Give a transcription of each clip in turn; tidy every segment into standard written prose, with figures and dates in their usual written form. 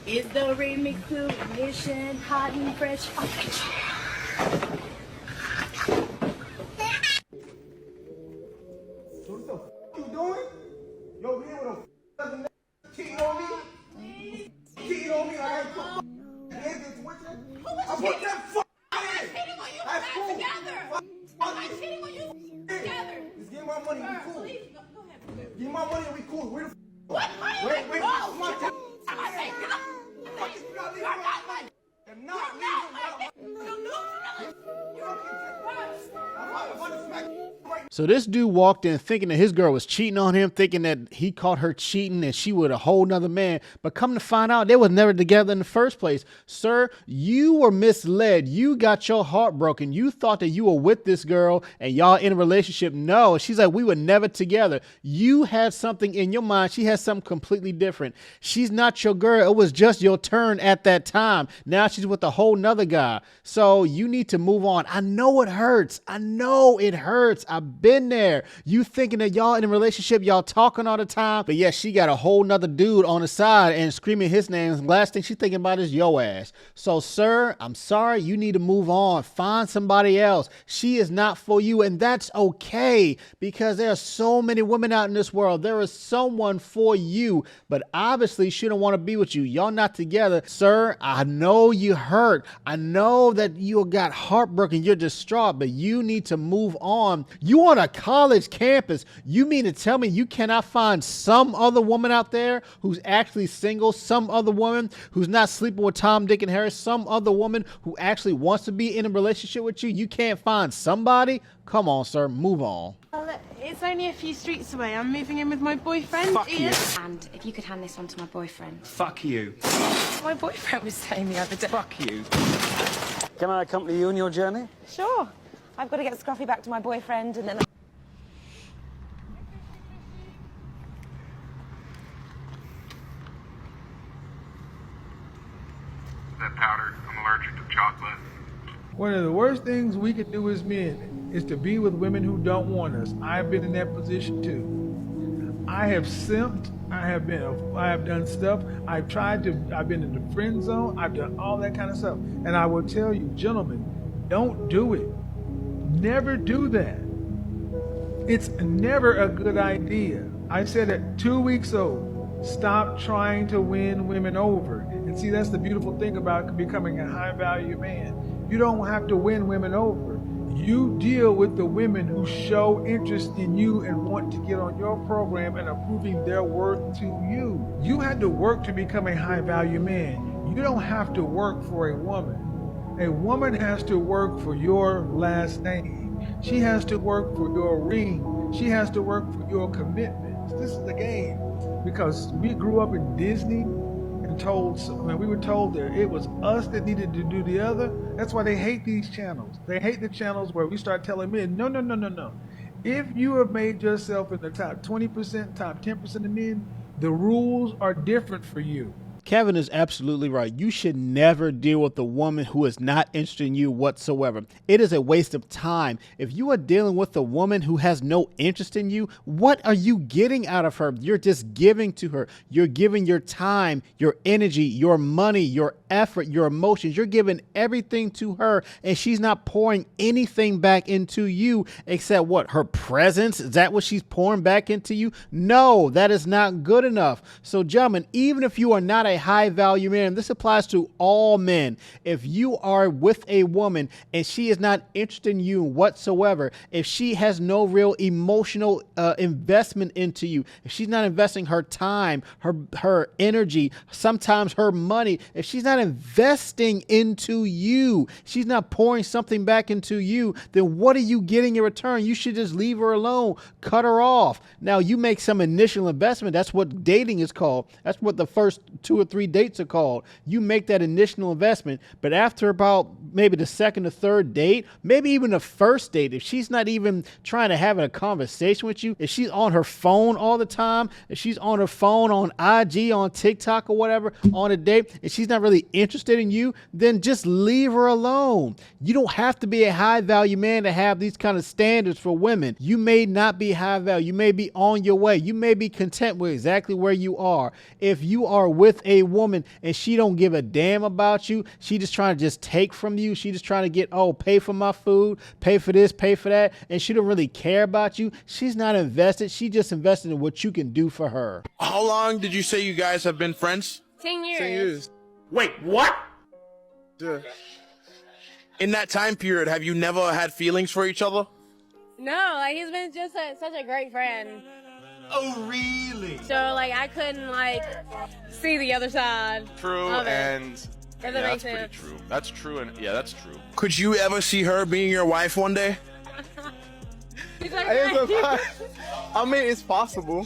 Is the remix to Mission Hot and Fresh? What the f you doing? Yo, here with a f cheating on me? Cheating on me? I ain't put this with you. I put that f in. Cheating on you That's cool. together. Am I cheating on you together? Just give me my money and we cool. Please, go ahead. Give me my money and we cool. Where the f What money? wait, Go. come on, take Am I saying you're not? Please, you're not money. I'm not You're not money. You're not. I'm about to smack you right now. So this dude walked in thinking that his girl was cheating on him, thinking that he caught her cheating and she with a whole nother man. But come to find out, they was never together in the first place. Sir, you were misled. You got your heart broken. You thought that you were with this girl and y'all in a relationship. No, she's like, we were never together. You had something in your mind. She had something completely different. She's not your girl. It was just your turn at that time. Now she's with a whole nother guy. So you need to move on. I know it hurts. I know it hurts. I've been there. You thinking that y'all in a relationship, y'all talking all the time, but yeah, she got a whole nother dude on the side and screaming his name. Last thing she's thinking about is your ass. So sir, I'm sorry. You need to move on. Find somebody else. She is not for you. And that's okay, because there are so many women out in this world. There is someone for you, but obviously she don't want to be with you. Y'all not together. Sir, I know you hurt. I know that you got heartbroken. You're distraught, but you need to move on. You on a college campus. You mean to tell me you cannot find some other woman out there who's actually single, some other woman who's not sleeping with Tom, Dick, and Harry, some other woman who actually wants to be in a relationship with you? You can't find somebody? Come on, sir, move on. Well, it's only a few streets away. I'm moving in with my boyfriend, Fuck Ian. you. And if you could hand this on to my boyfriend. Fuck you. My boyfriend was saying the other day. Fuck you. Can I accompany you on your journey? Sure. I've got to get Scruffy back to my boyfriend and then... That powder, I'm allergic to chocolate. One of the worst things we could do as men is to be with women who don't want us. I've been in that position too. I have simped. I have done stuff. I've been in the friend zone. I've done all that kind of stuff. And I will tell you, gentlemen, don't do it. Never do that. It's never a good idea. I said it 2 weeks old. Stop trying to win women over. And see, that's the beautiful thing about becoming a high value man. You don't have to win women over. You deal with the women who show interest in you and want to get on your program and are proving their worth to you. You had to work to become a high value man. You don't have to work for a woman. A woman has to work for your last name. She has to work for your ring. She has to work for your commitments. This is the game. Because we grew up in Disney and we were told that it was us that needed to do the other. That's why they hate these channels. They hate the channels where we start telling men, no. If you have made yourself in the top 20%, top 10% of men, the rules are different for you. Kevin is absolutely right. You should never deal with a woman who is not interested in you whatsoever. It is a waste of time. If you are dealing with a woman who has no interest in you, what are you getting out of her? You're just giving to her. You're giving your time, your energy, your money, your effort, your emotions. You're giving everything to her, and she's not pouring anything back into you except what? Her presence? Is that what she's pouring back into you? No, that is not good enough. So gentlemen, even if you are not a high value man, this applies to all men. If you are with a woman and she is not interested in you whatsoever, if she has no real emotional investment into you, if she's not investing her time, her energy, sometimes her money, if she's not investing into you, she's not pouring something back into you, then what are you getting in return? You should just leave her alone, cut her off. Now you make some initial investment. That's what dating is called. That's what the first 2 or 3 dates are called. You make that initial investment, but after about maybe the second or third date, maybe even the first date, if she's not even trying to have a conversation with you, if she's on her phone all the time, if she's on her phone on IG, on TikTok or whatever, on a date, and she's not really interested in you, then just leave her alone. You don't have to be a high value man to have these kind of standards for women. You may not be high value. You may be on your way. You may be content with exactly where you are. If you are with a woman and she don't give a damn about you, she just trying to just take from you. She just trying to get, oh, pay for my food, pay for this, pay for that. And she don't really care about you. She's not invested. She just invested in what you can do for her. How long did you say you guys have been friends? 10 years. 10 years. Wait, what? Yeah. In that time period, have you never had feelings for each other? No, like he's been just such a great friend. Oh, really? So like I couldn't like see the other side. True, of it. and If yeah, that that's makes pretty sense. true. That's true, and yeah, that's true. Could you ever see her being your wife one day? He's like, I mean, it's possible.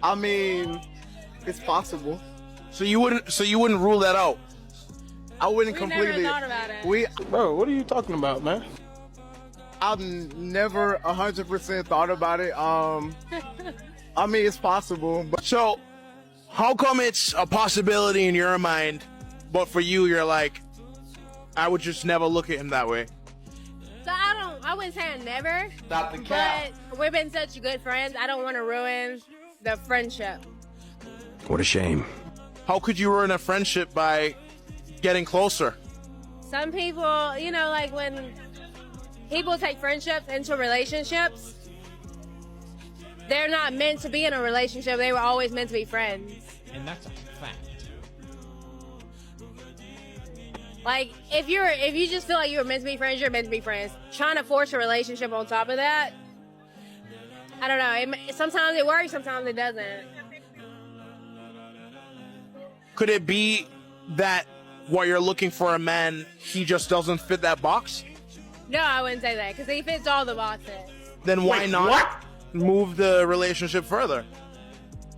I mean, it's possible. So you wouldn't rule that out? I wouldn't we completely. never thought about it. Bro, what are you talking about, man? I've never 100% thought about it. I mean, it's possible, but So, how come it's a possibility in your mind, but for you, you're like, I would just never look at him that way? So I wouldn't say I never. Stop the cow. But we've been such good friends. I don't want to ruin the friendship. What a shame. How could you ruin a friendship by getting closer? Some people, you know, like when people take friendships into relationships, they're not meant to be in a relationship. They were always meant to be friends. And that's a fact. Like if you just feel like you were meant to be friends, you're meant to be friends. Trying to force a relationship on top of that, I don't know. Sometimes it works, sometimes it doesn't. Could it be that what you're looking for a man, he just doesn't fit that box? No, I wouldn't say that because he fits all the boxes. Then why not move the relationship further?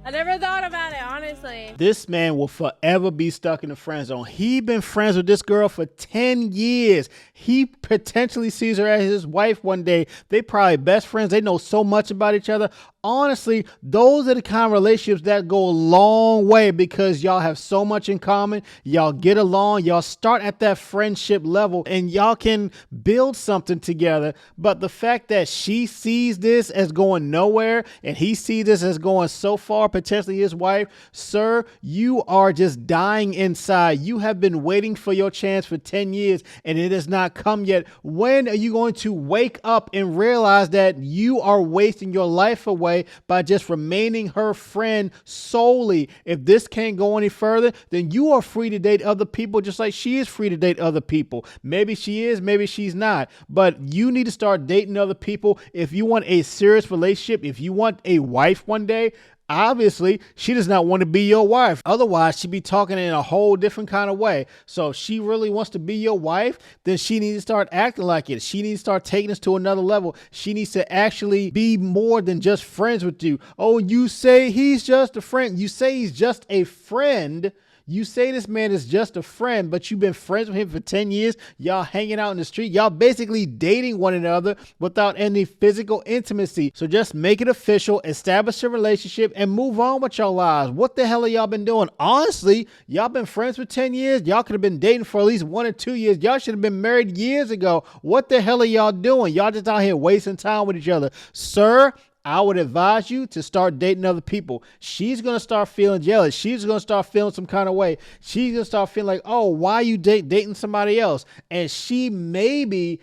I never thought about it, honestly. This man will forever be stuck in the friend zone. He been friends with this girl for 10 years. He potentially sees her as his wife one day. They probably best friends. They know so much about each other. Honestly, those are the kind of relationships that go a long way because y'all have so much in common. Y'all get along. Y'all start at that friendship level and y'all can build something together. But the fact that she sees this as going nowhere and he sees this as going so far, potentially his wife, sir, you are just dying inside. You have been waiting for your chance for 10 years and it has not come yet. When are you going to wake up and realize that you are wasting your life away by just remaining her friend solely? If this can't go any further, then you are free to date other people just like she is free to date other people. Maybe she is, maybe she's not, but you need to start dating other people if you want a serious relationship. If you want a wife one day, obviously, she does not want to be your wife. Otherwise, she'd be talking in a whole different kind of way. So if she really wants to be your wife, then she needs to start acting like it. She needs to start taking this to another level. She needs to actually be more than just friends with you. Oh, you say he's just a friend. You say he's just a friend. You say this man is just a friend, but you've been friends with him for 10 years. Y'all hanging out in the street. Y'all basically dating one another without any physical intimacy. So just make it official, establish a relationship, and move on with your lives. What the hell have y'all been doing? Honestly, y'all been friends for 10 years. Y'all could have been dating for at least 1 or 2 years. Y'all should have been married years ago. What the hell are y'all doing? Y'all just out here wasting time with each other. Sir, I would advise you to start dating other people. She's going to start feeling jealous. She's going to start feeling some kind of way. She's going to start feeling like, oh, why are you dating somebody else? And she maybe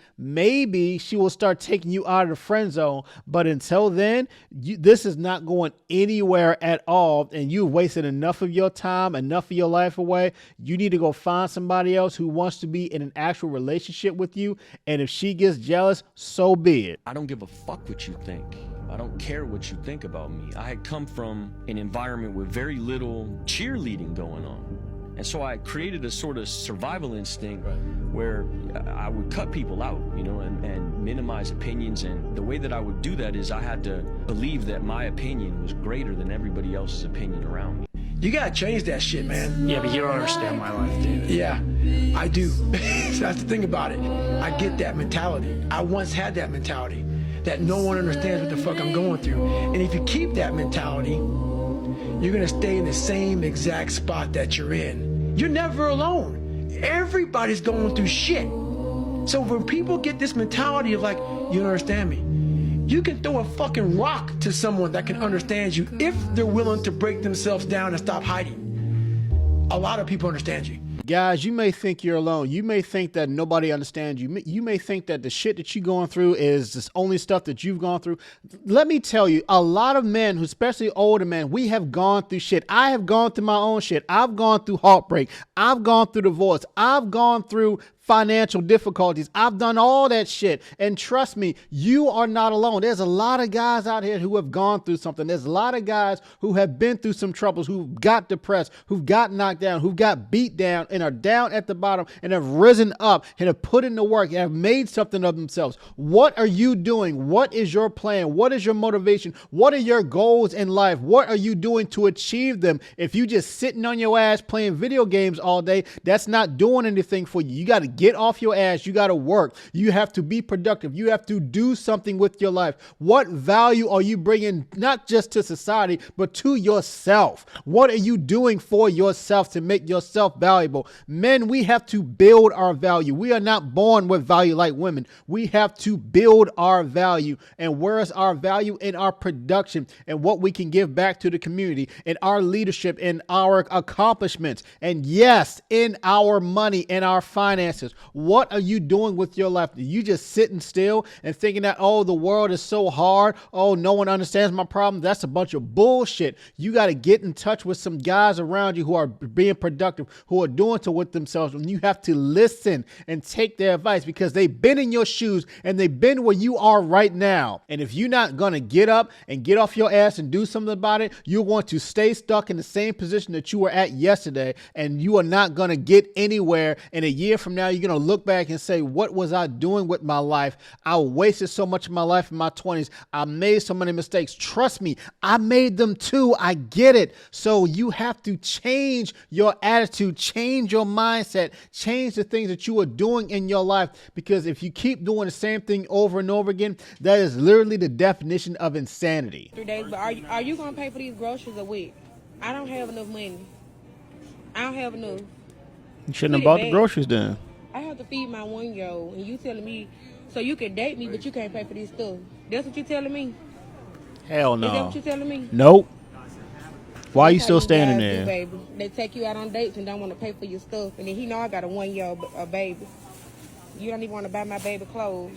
she will start taking you out of the friend zone. But until then, this is not going anywhere at all. And you've wasted enough of your time, enough of your life away. You need to go find somebody else who wants to be in an actual relationship with you. And if she gets jealous, so be it. I don't give a fuck what you think. I don't care what you think about me. I had come from an environment with very little cheerleading going on. And so I created a sort of survival instinct where I would cut people out, you know, and minimize opinions. And the way that I would do that is I had to believe that my opinion was greater than everybody else's opinion around me. You gotta change that shit, man. Yeah, but you don't understand my life, David. Yeah, I do. So that's the thing about it. I get that mentality. I once had that mentality that no one understands what the fuck I'm going through. And if you keep that mentality, you're gonna stay in the same exact spot that you're in. You're never alone. Everybody's going through shit. So when people get this mentality of like, you don't understand me, you can throw a fucking rock to someone that can understand you if they're willing to break themselves down and stop hiding. A lot of people understand you. Guys, you may think you're alone. You may think that nobody understands you. You may think that the shit that you're going through is the only stuff that you've gone through. Let me tell you, a lot of men, especially older men, we have gone through shit. I have gone through my own shit. I've gone through heartbreak. I've gone through divorce. I've gone through financial difficulties. I've done all that shit. And trust me, you are not alone. There's a lot of guys out here who have gone through something. There's a lot of guys who have been through some troubles, who got depressed, who got knocked down, who got beat down and are down at the bottom and have risen up and have put in the work and have made something of themselves. What are you doing? What is your plan? What is your motivation? What are your goals in life? What are you doing to achieve them? If you just sitting on your ass playing video games all day, that's not doing anything for you. You got to get off your ass. You got to work. You have to be productive. You have to do something with your life. What value are you bringing not just to society, but to yourself? What are you doing for yourself to make yourself valuable? Men, we have to build our value. We are not born with value like women. We have to build our value. And where is our value? In our production and what we can give back to the community, in our leadership, in our accomplishments, and yes, in our money and our finances. What are you doing with your life? Are you just sitting still and thinking that, oh, the world is so hard. Oh, no one understands my problem. That's a bunch of bullshit. You got to get in touch with some guys around you who are being productive, who are doing to with themselves. And you have to listen and take their advice because they've been in your shoes and they've been where you are right now. And if you're not going to get up and get off your ass and do something about it, you're going to stay stuck in the same position that you were at yesterday. And you are not going to get anywhere. And a year from now, you're going to look back and say, what was I doing with my life? I wasted so much of my life in my 20s. I made so many mistakes. Trust me, I made them too. I get it. So you have to change your attitude, change your mindset, change the things that you are doing in your life. Because if you keep doing the same thing over and over again, that is literally the definition of insanity. 3 days, but are you going to pay for these groceries a week? I don't have enough money. I don't have enough. You shouldn't have bought the groceries then. I have to feed my 1-year-old, and you telling me so you can date me, but you can't pay for this stuff. That's what you telling me? Hell no. Is that what you telling me? Nope. Why are you That's still how standing guys there? do, baby. They take you out on dates and don't want to pay for your stuff, and then he know I got a 1-year-old baby. You don't even want to buy my baby clothes.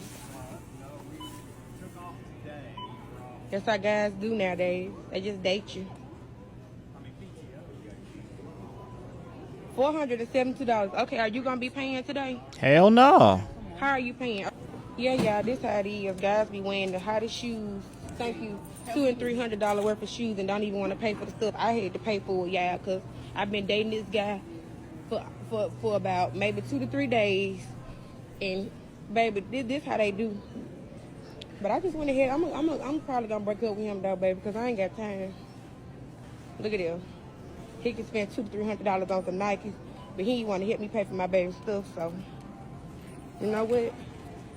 That's how guys do nowadays. They just date you. $472. Okay, are you gonna be paying today? Hell no. How are you paying? Yeah, this how it is. Guys be wearing the hottest shoes. Thank you. $200 and $300 worth of shoes and don't even want to pay for the stuff I had to pay for it, yeah, because I've been dating this guy for about maybe 2 to 3 days, and baby, this how they do. But I just went ahead. I'm probably gonna break up with him though, baby, because I ain't got time. Look at him. He can spend $200 to $300 on some Nikes, but he want to help me pay for my baby stuff. So, you know what?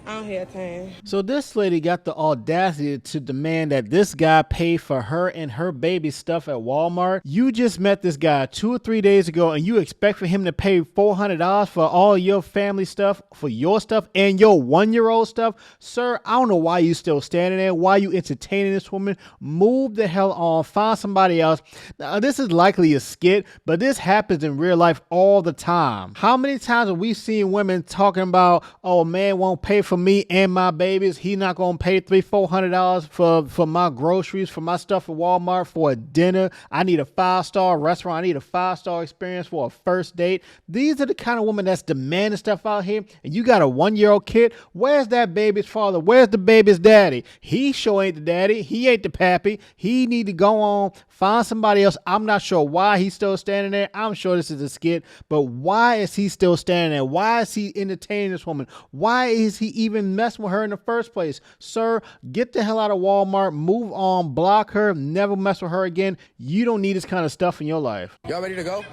I don't have time. So this lady got the audacity to demand that this guy pay for her and her baby stuff at Walmart. You just met this guy 2 or 3 days ago and you expect for him to pay $400 for all your family stuff, for your stuff and your 1-year-old stuff? Sir, I don't know why you still standing there. Why you entertaining this woman? Move the hell on. Find somebody else. Now, this is likely a skit, but this happens in real life all the time. How many times have we seen women talking about, oh, man won't pay for me and my babies. He not gonna pay $300-$400 for my groceries, for my stuff at Walmart, for a dinner. I need a 5-star restaurant. I need a 5-star experience for a first date. These are the kind of women that's demanding stuff out here. And you got a 1-year-old kid. Where's that baby's father? Where's the baby's daddy? He sure ain't the daddy. He ain't the pappy. He need to go on, Find somebody else. I'm not sure why he's still standing there. I'm sure this is a skit, but why is he still standing there? Why is he entertaining this woman? Why is he even messing with her in the first place? Sir, get the hell out of Walmart, move on, block her, never mess with her again. You don't need this kind of stuff in your life. Y'all ready to go?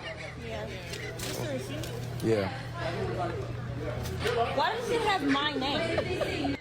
Yeah. Yeah. Why does it have my name?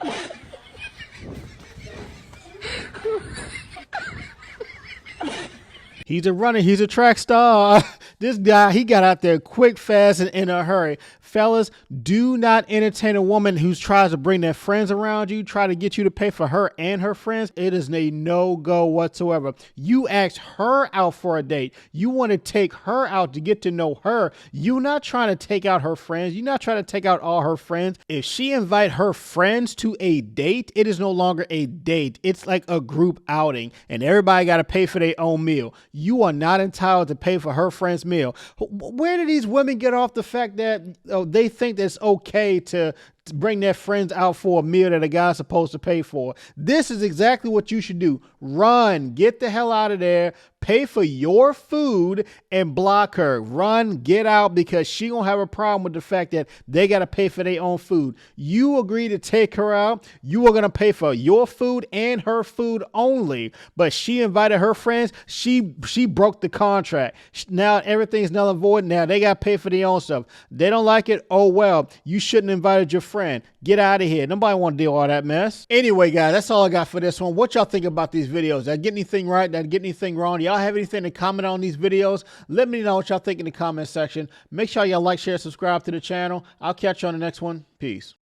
He's a runner. He's a track star. This guy, he got out there quick, fast, and in a hurry. Fellas, do not entertain a woman who tries to bring their friends around you, try to get you to pay for her and her friends. It is a no-go whatsoever. You asked her out for a date. You want to take her out to get to know her. You're not trying to take out her friends. You're not trying to take out all her friends. If she invite her friends to a date, it is no longer a date. It's like a group outing, and everybody got to pay for their own meal. You are not entitled to pay for her friend's meal. Where do these women get off the fact that they think that it's okay to bring their friends out for a meal that a guy's supposed to pay for? This is exactly what you should do. Run, get the hell out of there, pay for your food, and block her. Run, get out, because she gonna have a problem with the fact that they gotta pay for their own food. You agree to take her out. You are gonna pay for your food and her food only, but she invited her friends. She broke the contract. Now everything's null and void. Now they gotta pay for their own stuff. They don't like it. Oh well, you shouldn't have invited your friend. Get out of here. Nobody want to deal with all that mess. Anyway, guys, that's all I got for this one. What y'all think about these videos? Did I get anything right? Did I get anything wrong? Do y'all have anything to comment on these videos? Let me know what y'all think in the comment section. Make sure y'all like, share, subscribe to the channel. I'll catch you on the next one. Peace.